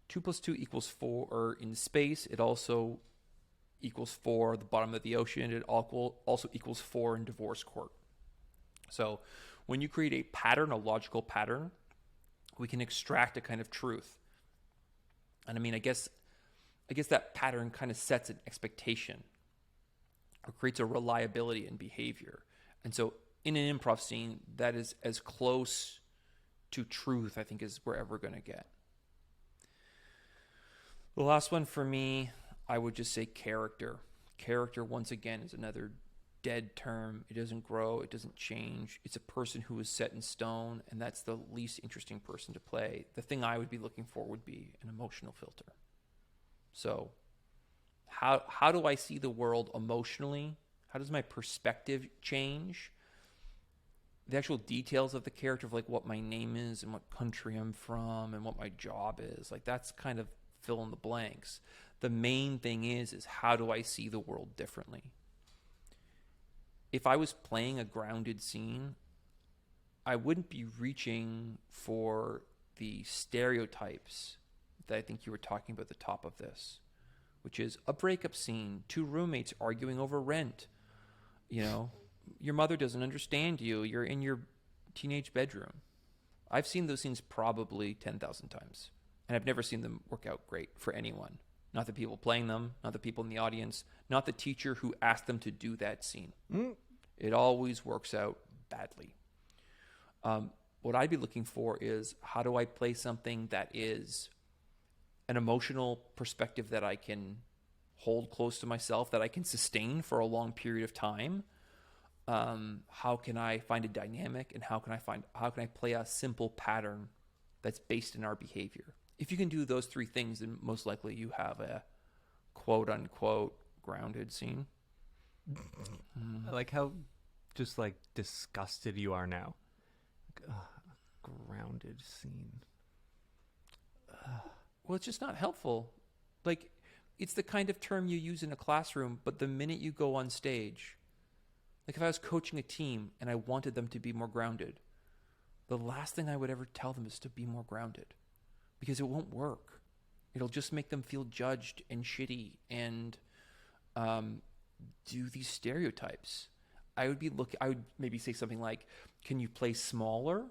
2 + 2 = 4 in space. It also equals 4 at the bottom of the ocean. It also equals 4 in divorce court. So when you create a pattern, a logical pattern, we can extract a kind of truth. And I mean, I guess that pattern kind of sets an expectation or creates a reliability in behavior. And so in an improv scene, that is as close to truth, I think, as we're ever going to get. The last one for me, I would just say character. Character, once again, is another dead term. It doesn't grow. It doesn't change. It's a person who is set in stone, and that's the least interesting person to play. The thing I would be looking for would be an emotional filter. So how do I see the world emotionally? How does my perspective change? The actual details of the character, of like what my name is and what country I'm from and what my job is, like that's kind of fill in the blanks. The main thing is how do I see the world differently? If I was playing a grounded scene, I wouldn't be reaching for the stereotypes that I think you were talking about at the top of this, which is a breakup scene, 2 roommates arguing over rent. You know, your mother doesn't understand you. You're in your teenage bedroom. I've seen those scenes probably 10,000 times, and I've never seen them work out great for anyone. Not the people playing them, not the people in the audience, not the teacher who asked them to do that scene. It always works out badly. What I'd be looking for is how do I play something that is an emotional perspective that I can hold close to myself, that I can sustain for a long period of time? How can I find a dynamic, and how can I play a simple pattern that's based in our behavior? If you can do those 3 things, then most likely you have a quote unquote grounded scene. I like how just like disgusted you are now. Grounded scene. Well, it's just not helpful. Like, it's the kind of term you use in a classroom, but the minute you go on stage, like if I was coaching a team and I wanted them to be more grounded, the last thing I would ever tell them is to be more grounded, because it won't work. It'll just make them feel judged and shitty and do these stereotypes. I would maybe say something like, can you play smaller?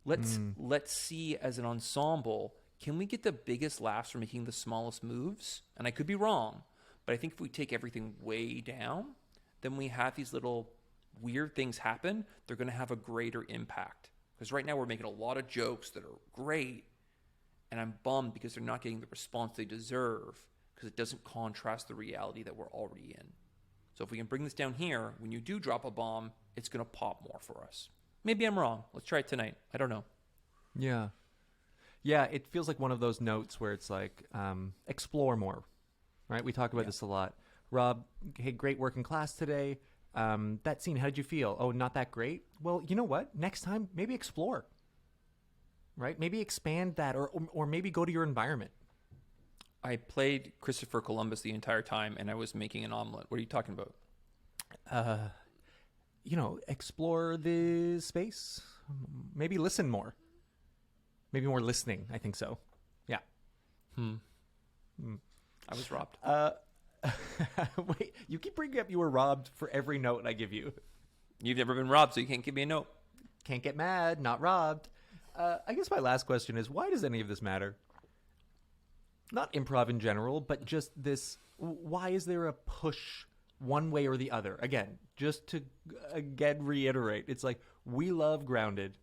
Let's see as an ensemble, can we get the biggest laughs from making the smallest moves? And I could be wrong, but I think if we take everything way down, then we have these little weird things happen. They're going to have a greater impact. Because right now we're making a lot of jokes that are great, and I'm bummed because they're not getting the response they deserve because it doesn't contrast the reality that we're already in. So if we can bring this down here, when you do drop a bomb, it's going to pop more for us. Maybe I'm wrong. Let's try it tonight. I don't know. Yeah. Yeah, it feels like one of those notes where it's like, explore more, right? We talk about this a lot. Rob, hey, great work in class today. That scene, how did you feel? Oh, not that great? Well, you know what? Next time, maybe explore, right? Maybe expand that or maybe go to your environment. I played Christopher Columbus the entire time, and I was making an omelet. What are you talking about? Explore the space. Maybe listen more. Maybe more listening. I think so. Yeah. I was robbed. Wait, you keep bringing up you were robbed for every note I give you. You've never been robbed, so you can't give me a note. Can't get mad, not robbed. I guess my last question is, why does any of this matter? Not improv in general, but just this, why is there a push one way or the other? Again, just to reiterate, it's like, we love Grounded,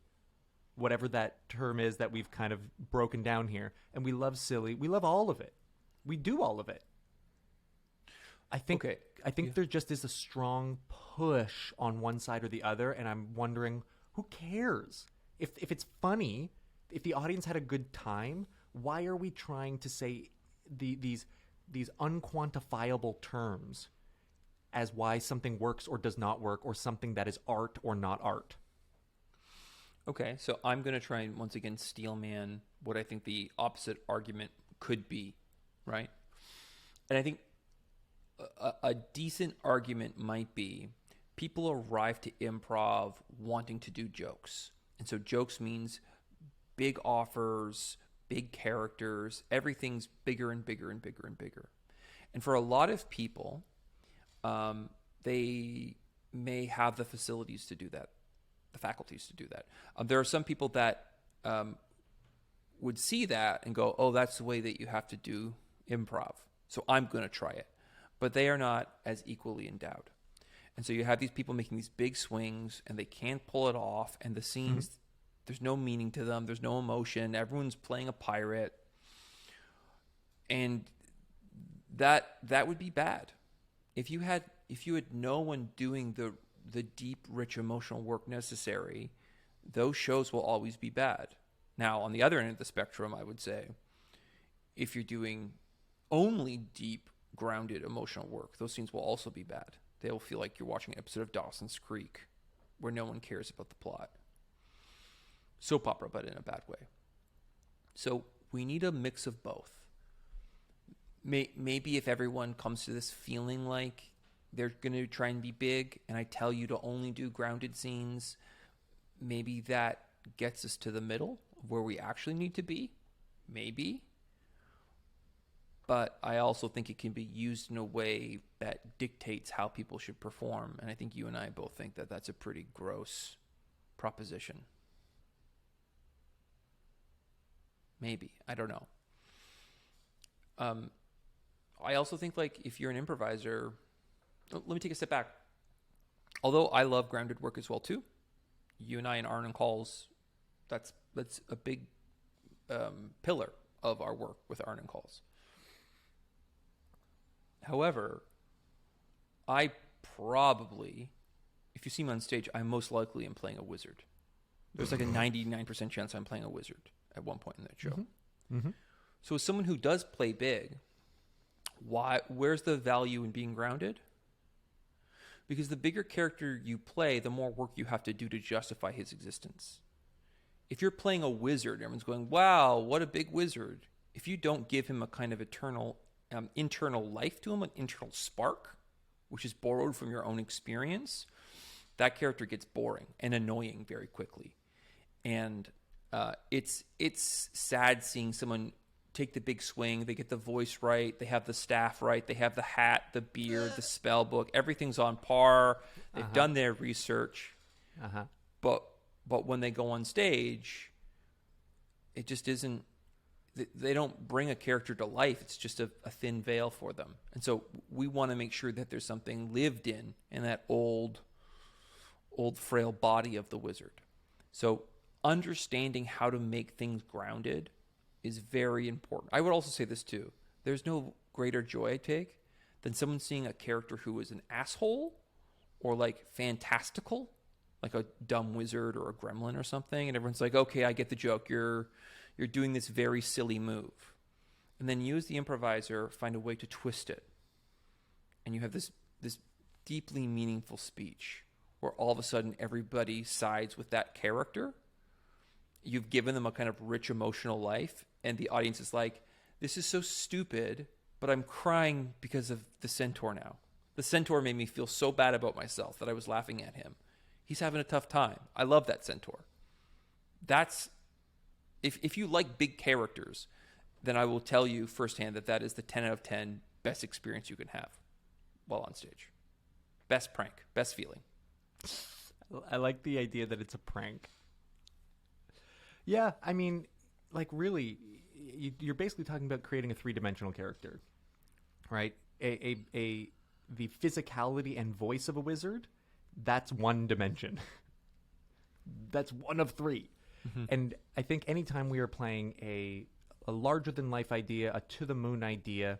whatever that term is that we've kind of broken down here, and we love Silly. We love all of it. We do all of it. I think there just is a strong push on one side or the other, and I'm wondering, who cares? If it's funny, if the audience had a good time, why are we trying to say these unquantifiable terms as why something works or does not work, or something that is art or not art? Okay, so I'm going to try and once again steelman what I think the opposite argument could be, right? And I think a decent argument might be people arrive to improv wanting to do jokes. And so jokes means big offers, big characters, everything's bigger and bigger and bigger and bigger. And for a lot of people, they may have the facilities to do that, the faculties to do that. There are some people that would see that and go, oh, that's the way that you have to do improv, so I'm going to try it. But they are not as equally endowed. And so you have these people making these big swings, and they can't pull it off, and the scenes, there's no meaning to them, there's no emotion, everyone's playing a pirate. And that would be bad. If you had no one doing the deep, rich emotional work necessary, those shows will always be bad. Now, on the other end of the spectrum, I would say, if you're doing only deep, grounded emotional work, those scenes will also be bad. They'll feel like you're watching an episode of Dawson's Creek where no one cares about the plot. Soap opera, but in a bad way. So we need a mix of both. Maybe if everyone comes to this feeling like they're going to try and be big, and I tell you to only do grounded scenes, maybe that gets us to the middle of where we actually need to be. Maybe. But I also think it can be used in a way that dictates how people should perform. And I think you and I both think that that's a pretty gross proposition. Maybe. I don't know. I also think, like, if you're an improviser, let me take a step back. Although I love grounded work as well too, you and I in Arn and Calls, that's a big pillar of our work with Arn and Calls. However, I probably, if you see me on stage, I most likely am playing a wizard. There's like a 99% chance I'm playing a wizard at one point in that show. Mm-hmm. Mm-hmm. So as someone who does play big, where's the value in being grounded? Because the bigger character you play, the more work you have to do to justify his existence. If you're playing a wizard, everyone's going, wow, what a big wizard. If you don't give him a kind of internal life to him, an internal spark, which is borrowed from your own experience, that character gets boring and annoying very quickly. And it's sad seeing someone take the big swing. They get the voice right. They have the staff right. They have the hat, the beard, the spell book. Everything's on par. They've done their research. But when they go on stage, it just isn't. They don't bring a character to life. It's just a thin veil for them. And so we want to make sure that there's something lived in that old frail body of the wizard. So understanding how to make things grounded is very important. I would also say this too. There's no greater joy I take than someone seeing a character who is an asshole or like fantastical, like a dumb wizard or a gremlin or something. And everyone's like, okay, I get the joke. You're doing this very silly move. And then you as the improviser find a way to twist it. And you have this deeply meaningful speech where all of a sudden everybody sides with that character. You've given them a kind of rich emotional life. And the audience is like, this is so stupid, but I'm crying because of the centaur now. The centaur made me feel so bad about myself that I was laughing at him. He's having a tough time. I love that centaur. That's... If you like big characters, then I will tell you firsthand that is the 10 out of 10 best experience you can have while on stage. Best prank, best feeling. I like the idea that it's a prank. Yeah, I mean, like really, you're basically talking about creating a three-dimensional character, right? The physicality and voice of a wizard, that's one dimension. That's one of three. Mm-hmm. And I think anytime we are playing a larger-than-life idea, a to-the-moon idea,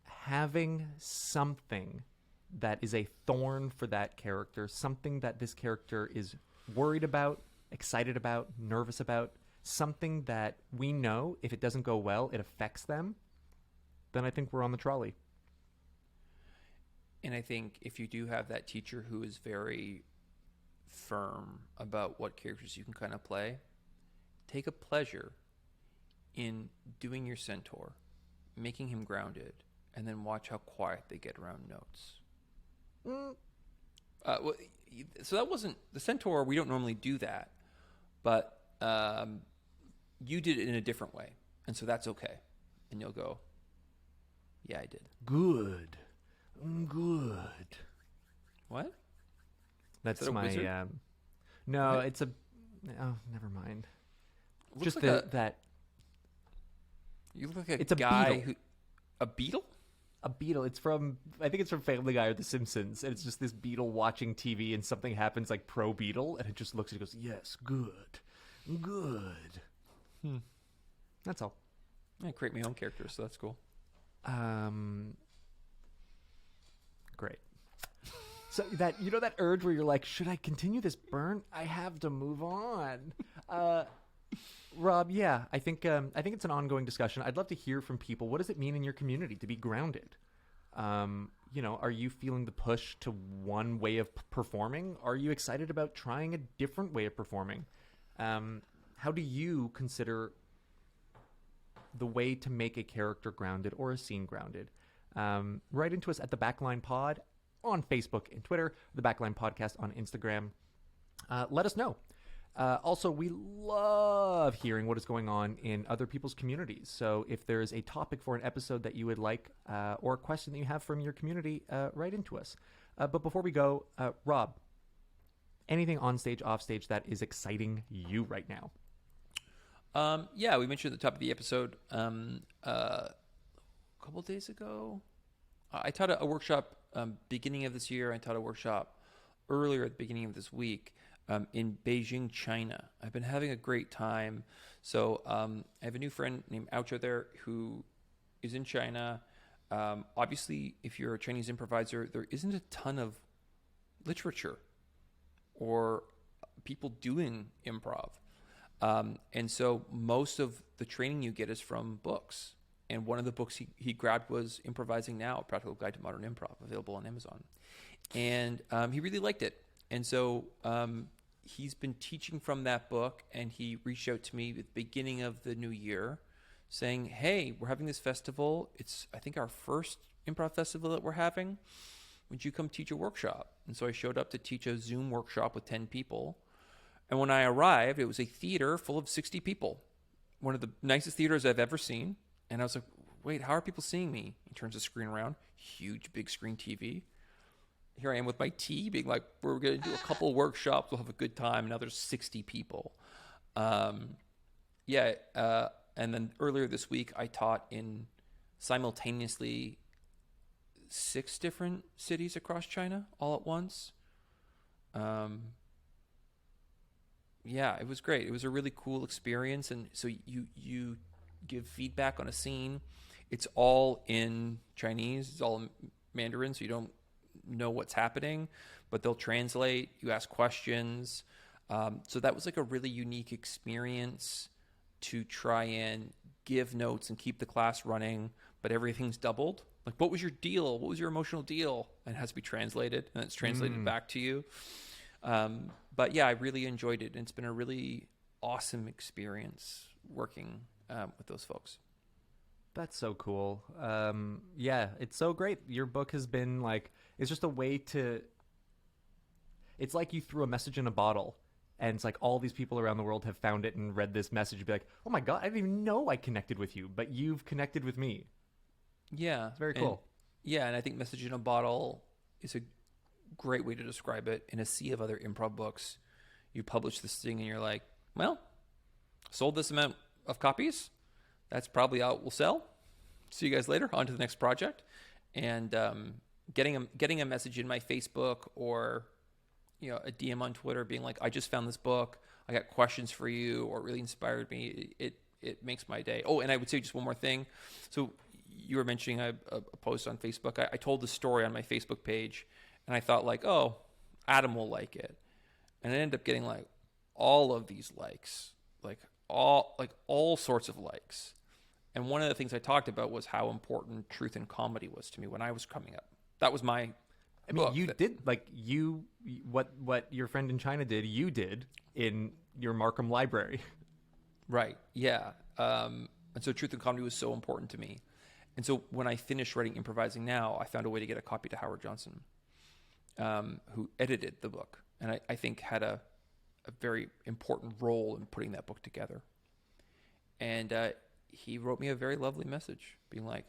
having something that is a thorn for that character, something that this character is worried about, excited about, nervous about, something that we know if it doesn't go well, it affects them, then I think we're on the trolley. And I think if you do have that teacher who is very firm about what characters you can kind of play, take a pleasure in doing your centaur, making him grounded, and then watch how quiet they get around notes. So that wasn't the centaur. We don't normally do that, but you did it in a different way, and so that's okay. And you'll go, yeah, I did. Good. What? That's my no, what? It's a never mind. Looks just like that you look like it's a a guy beetle. A beetle? A beetle. It's from, I think it's from Family Guy or The Simpsons, and it's just this beetle watching TV, and something happens like pro beetle, and it just looks and goes, yes, good. That's all. I create my own characters, so that's cool. Great. So that, you know, that urge where you're like, should I continue this burn? I have to move on. Rob, yeah, I think it's an ongoing discussion. I'd love to hear from people. What does it mean in your community to be grounded? Are you feeling the push to one way of performing? Are you excited about trying a different way of performing? How do you consider the way to make a character grounded or a scene grounded? Write into us at the Backline Pod on Facebook and Twitter, the Backline Podcast on Instagram. Let us know. Also, we love hearing what is going on in other people's communities. So if there's a topic for an episode that you would like or a question that you have from your community, write into us. But before we go, Rob, anything on stage, off stage that is exciting you right now? Yeah, we mentioned at the top of the episode a couple of days ago. I taught a workshop beginning of this year. I taught a workshop earlier at the beginning of this week in Beijing, China. I've been having a great time. So I have a new friend named Oucho there who is in China. Obviously, if you're a Chinese improviser, there isn't a ton of literature or people doing improv. And so most of the training you get is from books. And one of the books he grabbed was Improvising Now, A Practical Guide to Modern Improv, available on Amazon. And he really liked it. And so he's been teaching from that book, and he reached out to me at the beginning of the new year saying, hey, we're having this festival. It's, I think, our first improv festival that we're having. Would you come teach a workshop? And so I showed up to teach a Zoom workshop with 10 people. And when I arrived, it was a theater full of 60 people, one of the nicest theaters I've ever seen. And I was like, wait, how are people seeing me? He turns the screen around, huge, big screen TV. Here I am with my tea, being like, we're going to do a couple of workshops. We'll have a good time. And now there's 60 people. Yeah. And then earlier this week, I taught in simultaneously 6 different cities across China all at once. Um, yeah, it was great. It was a really cool experience, and so you give feedback on a scene. It's all in Chinese. It's all in Mandarin, so you don't know what's happening, but they'll translate. You ask questions. So that was like a really unique experience to try and give notes and keep the class running, but everything's doubled. Like, what was your deal? What was your emotional deal? And it has to be translated, and it's translated back to you. But yeah, I really enjoyed it, and it's been a really awesome experience working with those folks. That's so cool. Yeah, it's so great. Your book has been like, it's just a way to, it's like you threw a message in a bottle, and it's like all these people around the world have found it and read this message and be like, oh my God, I didn't even know I connected with you, but you've connected with me. Yeah. It's very cool. And I think Message in a Bottle is a great way to describe it. In a sea of other improv books, you publish this thing and you're like, well, sold this amount of copies. That's probably how it will sell. See you guys later. On to the next project. And getting a message in my Facebook or a DM on Twitter being like, I just found this book. I got questions for you, or it really inspired me. It makes my day. Oh, and I would say just one more thing. So you were mentioning a post on Facebook. I told the story on my Facebook page, and I thought like, oh, Adam will like it. And I ended up getting like all of these likes, like all sorts of likes. And one of the things I talked about was how important truth and comedy was to me when I was coming up. That was my book. You did like what your friend in China did. You did in your Markham library, right? Yeah. And so truth and comedy was so important to me. And so when I finished writing Improvising Now, I found a way to get a copy to Howard Johnson, who edited the book, and I think had a very important role in putting that book together. And he wrote me a very lovely message, being like,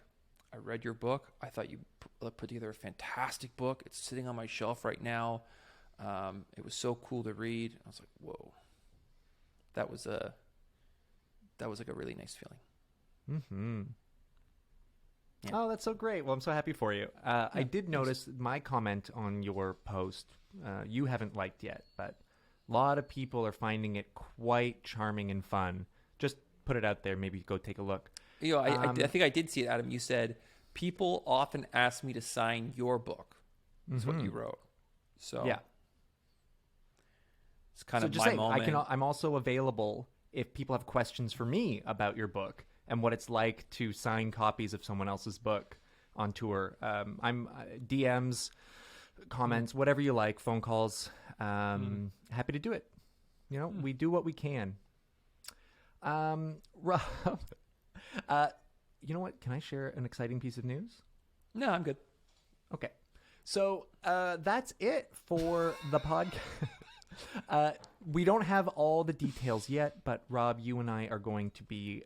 I read your book. I thought you put together a fantastic book. It's sitting on my shelf right now. It was so cool to read. I was like, whoa. That was like a really nice feeling. Mm-hmm. Yeah. Oh, that's so great. Well, I'm so happy for you. I did notice my comment on your post. You haven't liked yet, but a lot of people are finding it quite charming and fun. Just put it out there. Maybe go take a look. I think I did see it, Adam. You said, people often ask me to sign your book. That's what you wrote. So yeah, it's kind of my moment. I'm also available if people have questions for me about your book and what it's like to sign copies of someone else's book on tour. I'm DMs, comments, whatever you like, phone calls. Happy to do it. We do what we can. Rob, you know what? Can I share an exciting piece of news? No, I'm good. Okay. So that's it for the podcast. We don't have all the details yet, but Rob, you and I are going to be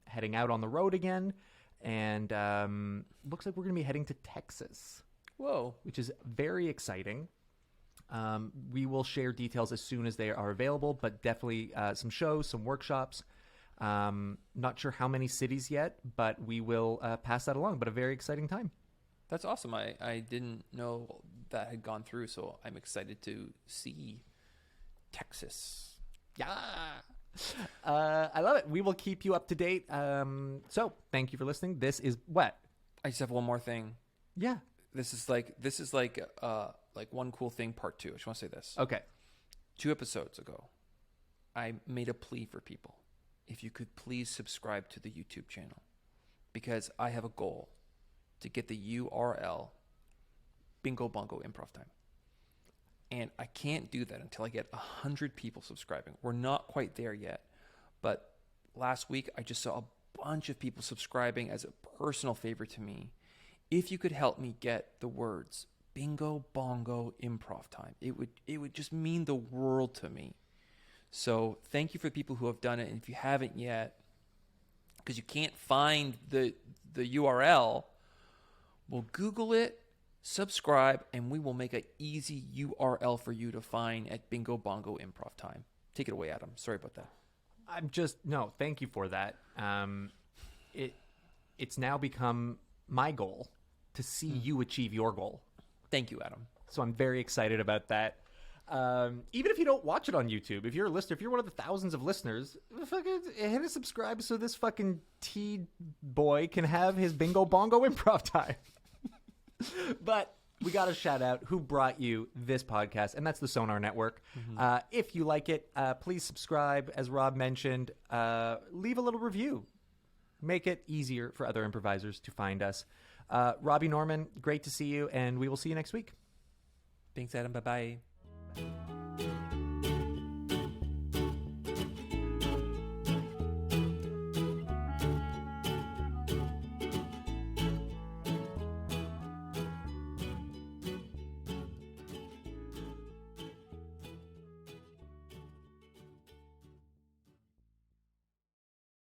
heading out on the road again, and looks like we're going to be heading to Texas. Whoa. Which is very exciting. We will share details as soon as they are available, but definitely some shows, some workshops. Not sure how many cities yet, but we will pass that along, but a very exciting time. That's awesome. I didn't know that had gone through, so I'm excited to see Texas. Yeah. I love it. We will keep you up to date. So thank you for listening. This is what? I just have one more thing. Yeah. This is like one cool thing, part 2. I just want to say this. Okay. 2 episodes ago, I made a plea for people. If you could please subscribe to the YouTube channel, because I have a goal to get the URL Bingo Bongo Improv Time. And I can't do that until I get 100 people subscribing. We're not quite there yet. But last week, I just saw a bunch of people subscribing as a personal favor to me. If you could help me get the words Bingo Bongo Improv Time, it would just mean the world to me. So thank you for people who have done it. And if you haven't yet, because you can't find the URL, well, Google it, subscribe, and we will make an easy URL for you to find at Bingo Bongo Improv Time. Take it away, Adam. Sorry about that. No, thank you for that. It's now become my goal to see you achieve your goal. Thank you, Adam. So I'm very excited about that. Even if you don't watch it on YouTube, if you're a listener, if you're one of the thousands of listeners, fucking hit a subscribe so this fucking T-boy can have his bingo bongo improv time. But we got to shout out who brought you this podcast, and that's the Sonar Network. If you like it, please subscribe. As Rob mentioned, leave a little review. Make it easier for other improvisers to find us. Robbie Norman, great to see you, and we will see you next week. Thanks, Adam. Bye-bye.